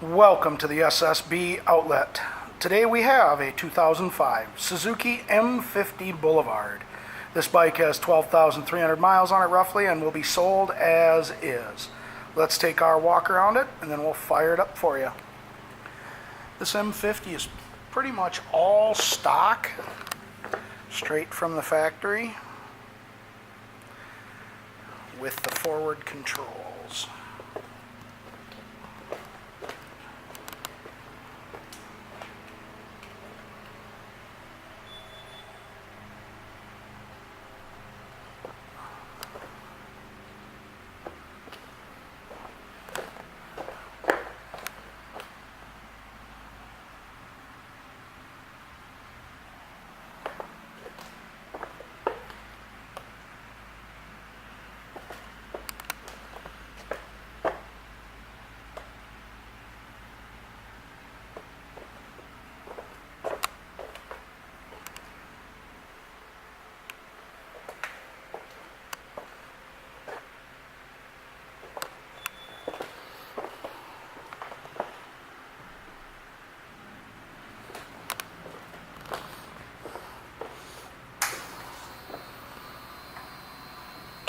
Welcome to the SSB outlet. Today we have a 2005 Suzuki M50 Boulevard. This bike has 12,300 miles on it roughly and will be sold as is. Let's take our walk around it and then we'll fire it up for you. This M50 is pretty much all stock, straight from the factory with the forward controls.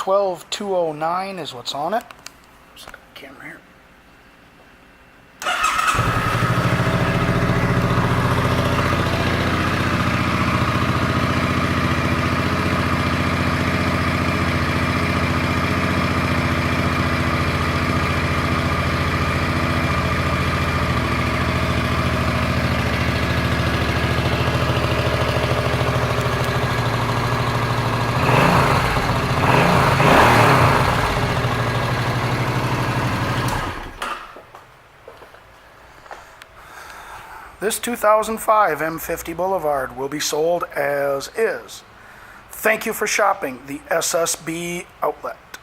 $12,209 is what's on it. Just got the camera here. This 2005 M50 Boulevard will be sold as is. Thank you for shopping the SSB outlet.